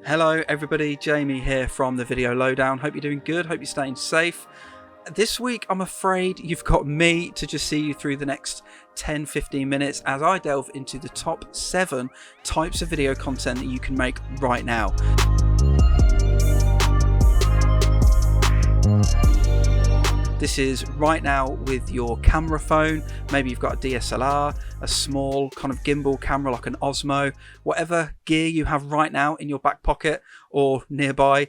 Hello everybody, Jamie here from the Video Lowdown. Hope you're doing good, hope you're staying safe. This week I'm afraid you've got me to just see you through the next 10-15 minutes as I delve into the top 7 types of video content that you can make right now. This is right now with your camera phone. Maybe you've got a DSLR, a small kind of gimbal camera like an Osmo, whatever gear you have right now in your back pocket or nearby,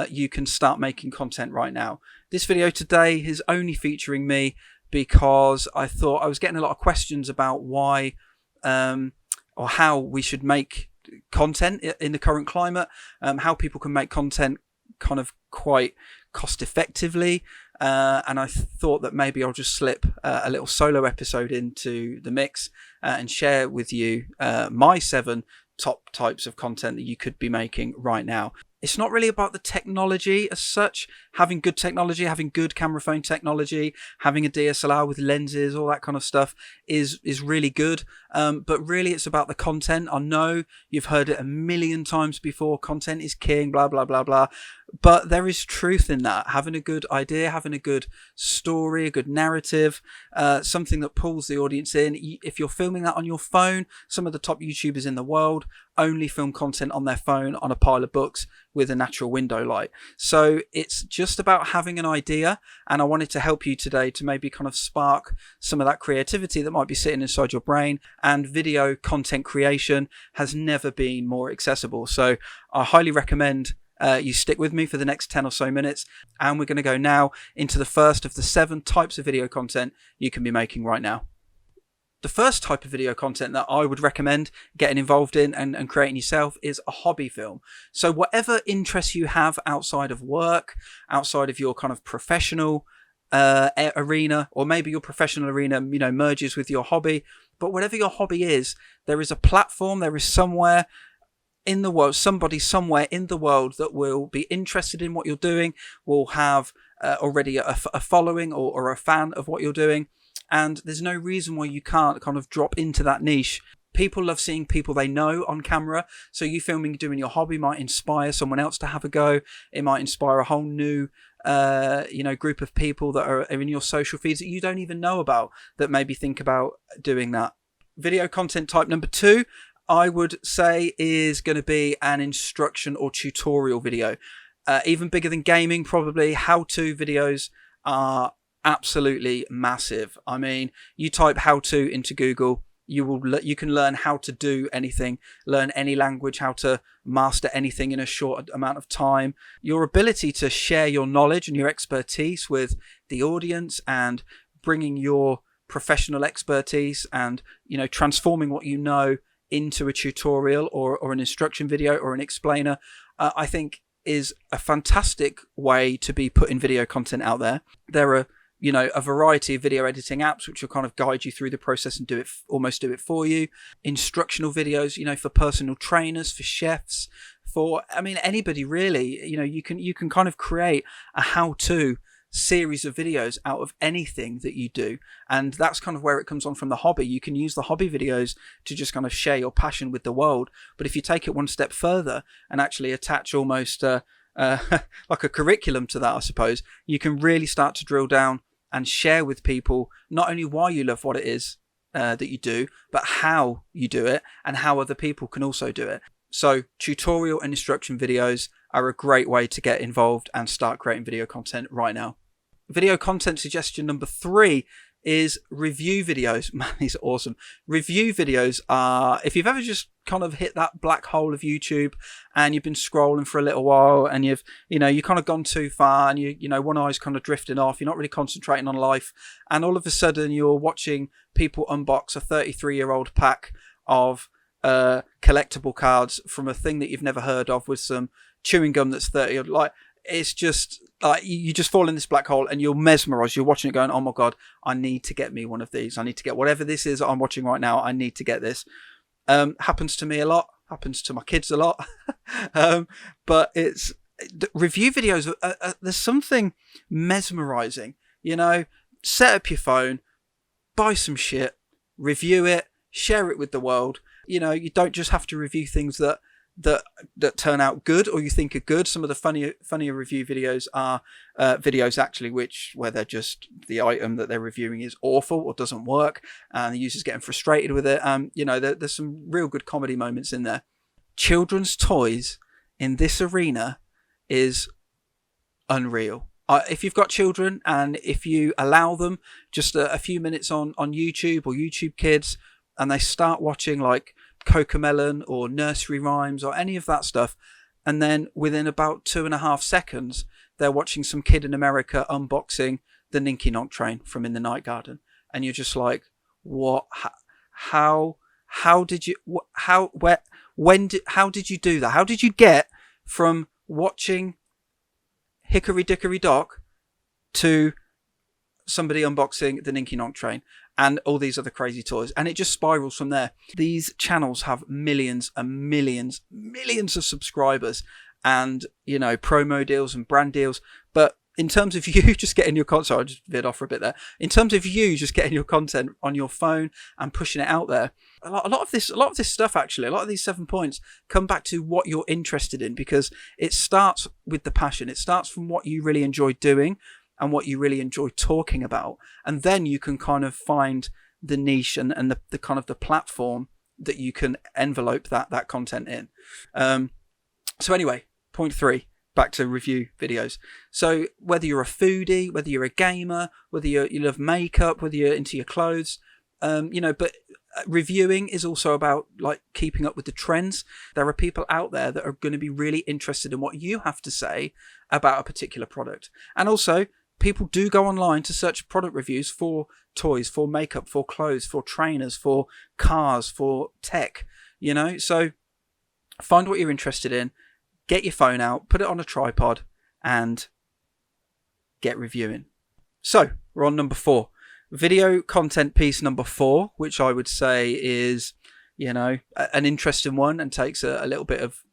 you can start making content right now. This video today is only featuring me because I thought I was getting a lot of questions about why or how we should make content in the current climate, how people can make content kind of quite cost effectively. And I thought that maybe I'll just slip a little solo episode into the mix and share with you my 7 top types of content that you could be making right now. It's not really about the technology as such. Having good technology, having good camera phone technology, having a DSLR with lenses, all that kind of stuff is really good. But really it's about the content. I know you've heard it a million times before. Content is king, blah, blah, blah, blah. But there is truth in that. Having a good idea, having a good story, a good narrative, something that pulls the audience in. If you're filming that on your phone, some of the top YouTubers in the world only film content on their phone on a pile of books with a natural window light. So it's just about having an idea, and I wanted to help you today to maybe kind of spark some of that creativity that might be sitting inside your brain. And video content creation has never been more accessible. So I highly recommend you stick with me for the next 10 or so minutes, and we're going to go now into the first of the 7 types of video content you can be making right now. The first type of video content that I would recommend getting involved in and creating yourself is a hobby film. So whatever interests you have outside of work, outside of your kind of professional arena, or maybe your professional arena, merges with your hobby. But whatever your hobby is, there is a platform, there is somewhere in the world, somebody somewhere in the world that will be interested in what you're doing, will have already a following or a fan of what you're doing. And there's no reason why you can't kind of drop into that niche. People love seeing people they know on camera. So you filming, doing your hobby might inspire someone else to have a go. It might inspire a whole new, group of people that are in your social feeds that you don't even know about that maybe think about doing that. Video content type number 2, I would say, is going to be an instruction or tutorial video. Even bigger than gaming, probably. How-to videos are absolutely massive. I mean, you type how-to into Google, you can learn how to do anything, learn any language, how to master anything in a short amount of time. Your ability to share your knowledge and your expertise with the audience and bringing your professional expertise and, transforming what you know into a tutorial or an instruction video or an explainer, I think is a fantastic way to be putting video content out there. There are a variety of video editing apps which will kind of guide you through the process and almost do it for you. Instructional videos, for personal trainers, for chefs, for anybody really. You can kind of create a how-to series of videos out of anything that you do, and that's kind of where it comes on from the hobby. You can use the hobby videos to just kind of share your passion with the world, but if you take it one step further and actually attach almost like a curriculum to that, I suppose, you can really start to drill down and share with people not only why you love what it is that you do, but how you do it and how other people can also do it. So tutorial and instruction videos are a great way to get involved and start creating video content right now. Video content suggestion number 3 is review videos. Man, these are awesome. Review videos are, if you've ever just kind of hit that black hole of YouTube and you've been scrolling for a little while and you've kind of gone too far and one eye's kind of drifting off, you're not really concentrating on life, and all of a sudden you're watching people unbox a 33-year-old pack of collectible cards from a thing that you've never heard of with some chewing gum that's 30, like, it's just like you just fall in this black hole and you're mesmerized. You're watching it going, oh my God, I need to get me one of these. I need to get whatever this is I'm watching right now. I need to get this. Happens to me a lot, happens to my kids a lot. But it's review videos. There's something mesmerizing, set up your phone, buy some shit, review it, share it with the world. You don't just have to review things that that turn out good or you think are good. Some of the funnier review videos are videos actually where they're just the item that they're reviewing is awful or doesn't work, and the user's getting frustrated with it. There's some real good comedy moments in there. Children's toys in this arena is unreal. If you've got children and if you allow them just a few minutes on YouTube or YouTube Kids, and they start watching like Cocomelon or nursery rhymes or any of that stuff, and then within about 2.5 seconds they're watching some kid in America unboxing the Ninky Nonk train from In the Night Garden, and you're just like, what? How did you do that? How did you get from watching Hickory Dickory Dock to somebody unboxing the Ninky Nonk train and all these other crazy toys? And it just spirals from there. These channels have millions and millions of subscribers, and promo deals and brand deals. But in terms of you just getting your content, sorry, I just veered off for a bit there. In terms of you just getting your content on your phone and pushing it out there, a lot of this stuff, actually, a lot of these 7 points come back to what you're interested in, because it starts with the passion. It starts from what you really enjoy doing and what you really enjoy talking about, and then you can kind of find the niche and the kind of the platform that you can envelope that content in. So anyway, point 3. Back to review videos. So whether you're a foodie, whether you're a gamer, whether you love makeup, whether you're into your clothes, but reviewing is also about like keeping up with the trends. There are people out there that are going to be really interested in what you have to say about a particular product. And also, people do go online to search product reviews for toys, for makeup, for clothes, for trainers, for cars, for tech, So find what you're interested in. Get your phone out, put it on a tripod, and get reviewing. So we're on number 4. Video content piece number 4, which I would say is, an interesting one and takes a little bit of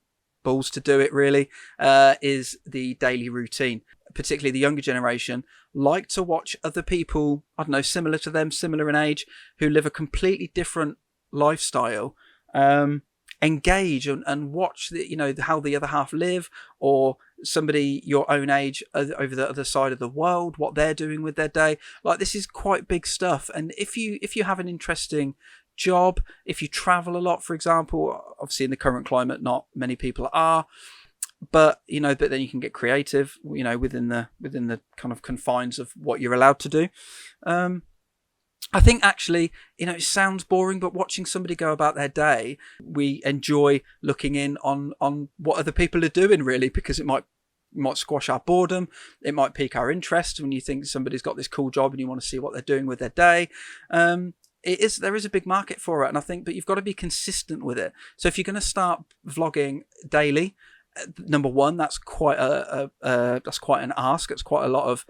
balls to do it, really, is the daily routine. Particularly the younger generation like to watch other people, I don't know, similar to them, similar in age, who live a completely different lifestyle, engage and watch how the other half live, or somebody your own age over the other side of the world, what they're doing with their day. Like, this is quite big stuff. And if you have an interesting job, if you travel a lot, for example, obviously in the current climate not many people are, but then you can get creative within the kind of confines of what you're allowed to do. I think actually, it sounds boring, but watching somebody go about their day, we enjoy looking in on what other people are doing, really, because it might squash our boredom. It might pique our interest when you think somebody's got this cool job and you want to see what they're doing with their day. There is a big market for it, and I think, but you've got to be consistent with it. So if you're going to start vlogging daily, number 1, that's quite an ask. It's quite a lot of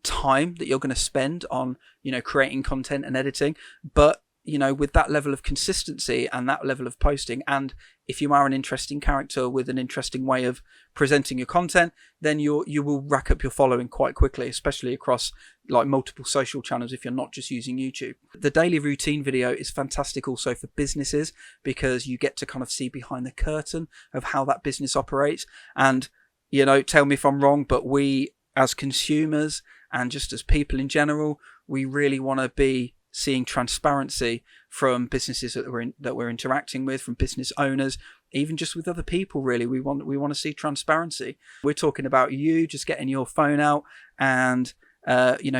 time that you're going to spend on creating content and editing. But with that level of consistency and that level of posting, and if you are an interesting character with an interesting way of presenting your content, then you will rack up your following quite quickly, especially across like multiple social channels if you're not just using YouTube. The daily routine video is fantastic also for businesses, because you get to kind of see behind the curtain of how that business operates. And tell me if I'm wrong, but we as consumers and just as people in general, we really want to be seeing transparency from businesses that we're interacting with, from business owners, even just with other people. Really, we want to see transparency. We're talking about you just getting your phone out and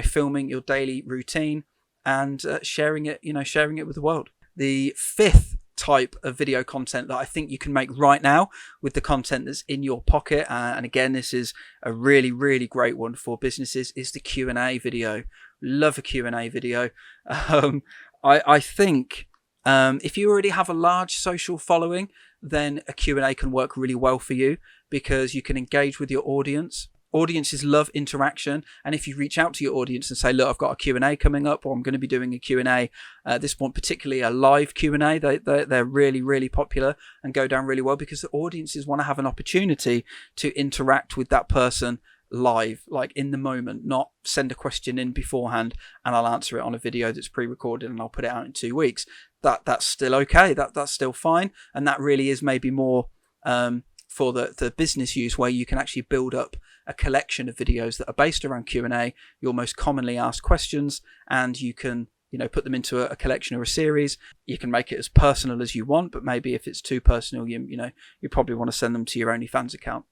filming your daily routine and sharing it with the world. The 5th type of video content that I think you can make right now with the content that's in your pocket, and again, this is a really, really great one for businesses, is the Q&A video. Love a Q&A video. I think if you already have a large social following, then a Q&A can work really well for you, because you can engage with your audience. Audiences love interaction, and if you reach out to your audience and say, look, I've got a Q&A coming up, or I'm going to be doing a Q&A, this one particularly a live Q&A, they're really, really popular and go down really well, because the audiences want to have an opportunity to interact with that person live, like in the moment, not send a question in beforehand and I'll answer it on a video that's pre-recorded and I'll put it out in 2 weeks. That's still okay. That's still fine. And that really is maybe more for the business use, where you can actually build up a collection of videos that are based around Q&A, your most commonly asked questions, and you can put them into a collection or a series. You can make it as personal as you want, but maybe if it's too personal, you probably want to send them to your OnlyFans account.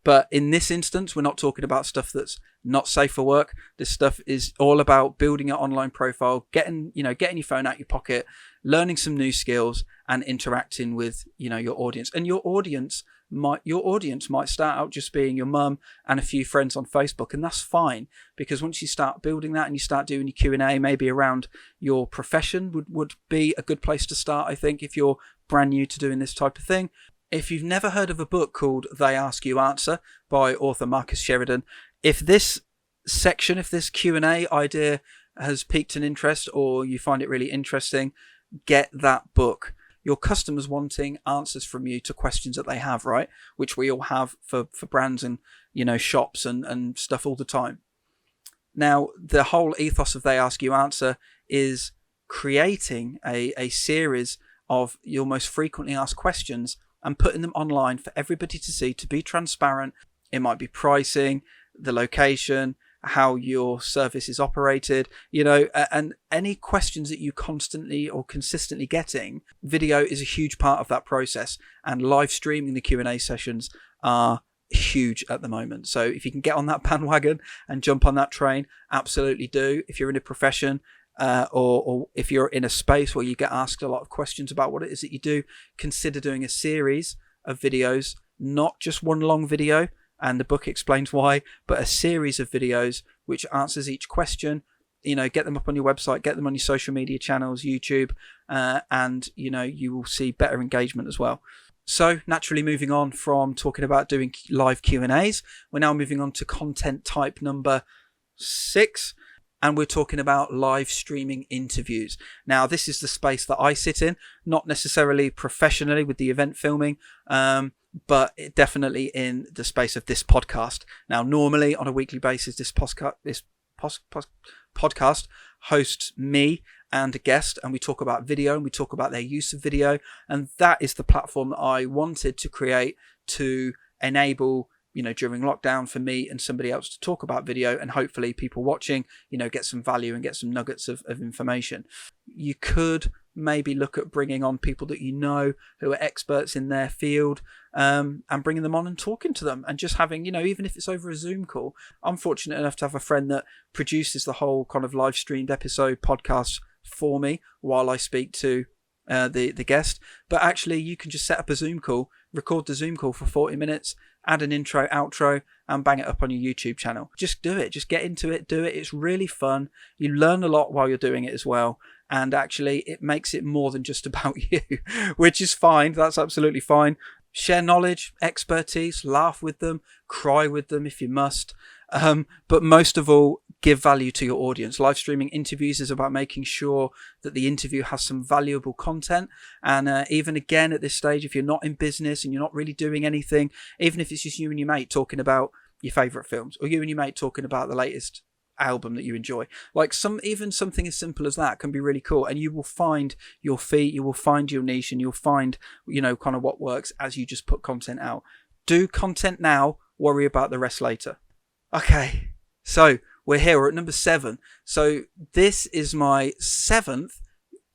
But in this instance, we're not talking about stuff that's not safe for work. This stuff is all about building an online profile, getting your phone out your pocket, learning some new skills, and interacting with your audience. And your audience might start out just being your mum and a few friends on Facebook, and that's fine, because once you start building that and you start doing your Q&A, maybe around your profession would be a good place to start, I think, if you're brand new to doing this type of thing. If you've never heard of a book called They Ask You Answer by author Marcus Sheridan, if this Q&A idea has piqued an interest or you find it really interesting, get that book. Your customers wanting answers from you to questions that they have, right? Which we all have for brands and shops and stuff all the time. Now, the whole ethos of They Ask You Answer is creating a series of your most frequently asked questions and putting them online for everybody to see, to be transparent. It might be pricing, the location, how your service is operated, and any questions that you constantly or consistently getting. Video is a huge part of that process, and live streaming the Q&A sessions are huge at the moment. So if you can get on that bandwagon and jump on that train, absolutely do. If you're in a profession, or if you're in a space where you get asked a lot of questions about what it is that you do, consider doing a series of videos, not just one long video, and the book explains why, but a series of videos which answers each question. Get them up on your website, get them on your social media channels, YouTube, and you will see better engagement as well. So naturally, moving on from talking about doing live Q&As, we're now moving on to content type number 6. And we're talking about live streaming interviews. Now, this is the space that I sit in, not necessarily professionally with the event filming, but definitely in the space of this podcast. Now, normally on a weekly basis, this podcast hosts me and a guest, and we talk about video and we talk about their use of video. And that is the platform that I wanted to create to enable during lockdown for me and somebody else to talk about video, and hopefully people watching, get some value and get some nuggets of information. You could maybe look at bringing on people that who are experts in their field, and bringing them on and talking to them and just having, even if it's over a Zoom call. I'm fortunate enough to have a friend that produces the whole kind of live streamed episode podcast for me while I speak to the guest. But actually, you can just set up a Zoom call, record the Zoom call for 40 minutes, add an intro, outro, and bang it up on your YouTube channel. Just do it. Just get into it. Do it. It's really fun. You learn a lot while you're doing it as well. And actually, it makes it more than just about you, which is fine. That's absolutely fine. Share knowledge, expertise, laugh with them, cry with them if you must. But most of all, give value to your audience. Live streaming interviews is about making sure that the interview has some valuable content. And even again, at this stage, if you're not in business and you're not really doing anything, even if it's just you and your mate talking about your favourite films, or you and your mate talking about the latest album that you enjoy, like even something as simple as that can be really cool. And you will find your feet, you will find your niche, and you'll find, kind of what works as you just put content out. Do content now, worry about the rest later. Okay, so we're at number 7. So this is my 7th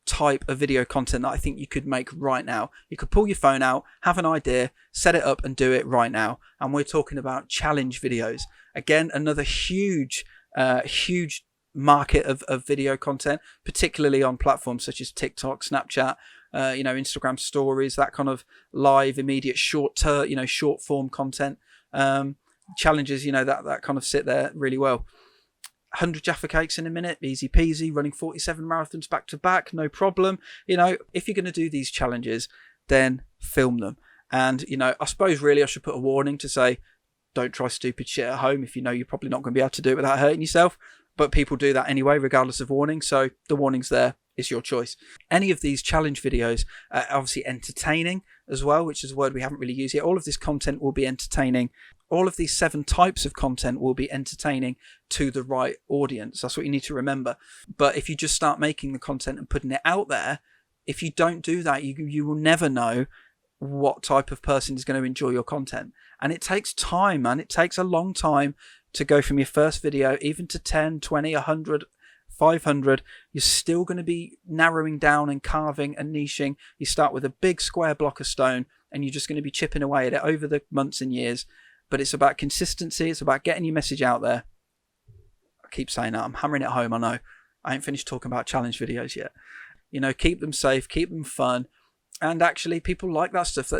type of video content that I think you could make right now. You could pull your phone out, have an idea, set it up and do it right now. And we're talking about challenge videos. Again, another huge market of video content, particularly on platforms such as TikTok, Snapchat, Instagram stories, that kind of live, immediate, short form content. Challenges, that kind of sit there really well. 100 Jaffa cakes in a minute, easy peasy, running 47 marathons back to back, no problem. If you're going to do these challenges, then film them. And, I suppose really I should put a warning to say, don't try stupid shit at home if you're probably not going to be able to do it without hurting yourself. But people do that anyway, regardless of warning. So the warning's there. It's your choice. Any of these challenge videos are obviously entertaining as well, which is a word we haven't really used yet. All of this content will be entertaining. all of these 7 types of content will be entertaining to the right audience. That's what you need to remember. But if you just start making the content and putting it out there, if you don't do that, you will never know what type of person is going to enjoy your content. And it takes time, man. It takes a long time to go from your first video even to 10, 20, 100, 500. You're still going to be narrowing down and carving and niching. You start with a big square block of stone and you're just going to be chipping away at it over the months and years. But it's about consistency. It's about getting your message out there. I keep saying that. I'm hammering it home. I know. I ain't finished talking about challenge videos yet. You know, keep them safe, keep them fun. And actually, people like that stuff.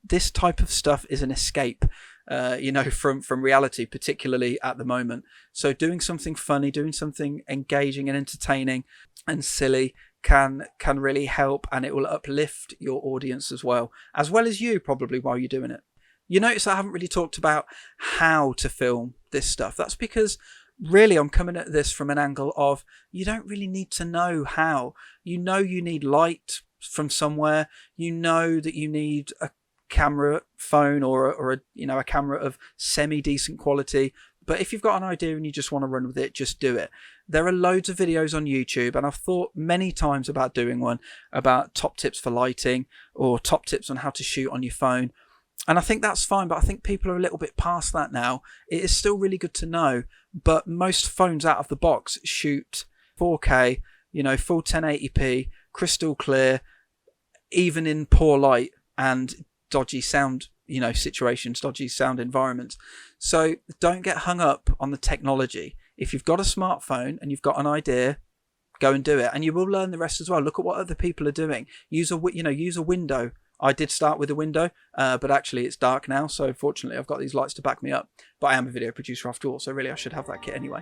This type of stuff is an escape, you know, from reality, particularly at the moment. So doing something funny, doing something engaging and entertaining and silly can really help, and it will uplift your audience as well as you probably while you're doing it. You notice I haven't really talked about how to film this stuff. That's because really I'm coming at this from an angle of you don't really need to know how. You know you need light from somewhere. You know that you need a camera phone or a camera of semi-decent quality. But if you've got an idea and you just want to run with it, just do it. There are loads of videos on YouTube, and I've thought many times about doing one about top tips for lighting or top tips on how to shoot on your phone. And I think that's fine, but I think people are a little bit past that now. It is still really good to know, but most phones out of the box shoot 4K, you know, full 1080p, crystal clear, even in poor light and dodgy sound, you know, situations, dodgy sound environments. So don't get hung up on the technology. If you've got a smartphone and you've got an idea, go and do it, and you will learn the rest as well. Look at what other people are doing. Use a window. I did start with a window, but actually it's dark now, so fortunately I've got these lights to back me up. But I am a video producer after all, so really I should have that kit anyway.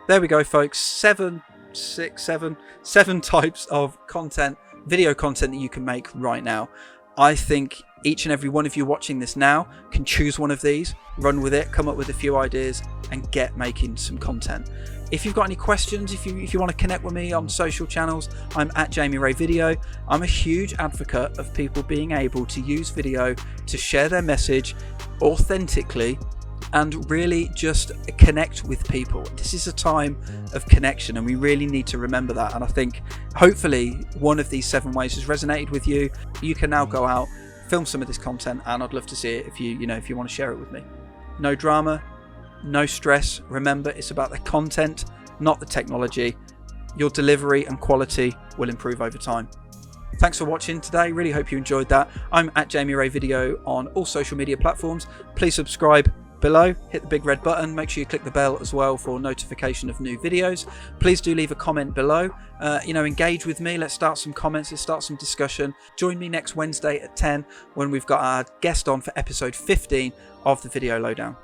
There we go, folks. 7 types of content, video content that you can make right now. I think each and every one of you watching this now can choose one of these, run with it, come up with a few ideas, and get making some content. If you've got any questions, if you want to connect with me on social channels, I'm at Jamie Ray Video. I'm a huge advocate of people being able to use video to share their message authentically and really just connect with people. This is a time of connection, and we really need to remember that. And I think hopefully one of these 7 ways has resonated with you. You can now go out, film some of this content, and I'd love to see it if you want to share it with me. No drama, no stress. Remember, it's about the content, not the technology. Your delivery and quality will improve over time. Thanks for watching today. Really hope you enjoyed that. I'm at Jamie Ray Video on all social media platforms. Please subscribe below, hit the big red button, make sure you click the bell as well for notification of new videos. Please do leave a comment below, engage with me. Let's start some comments, let's start some discussion. Join me next Wednesday at 10 when we've got our guest on for episode 15 of the Video Lowdown.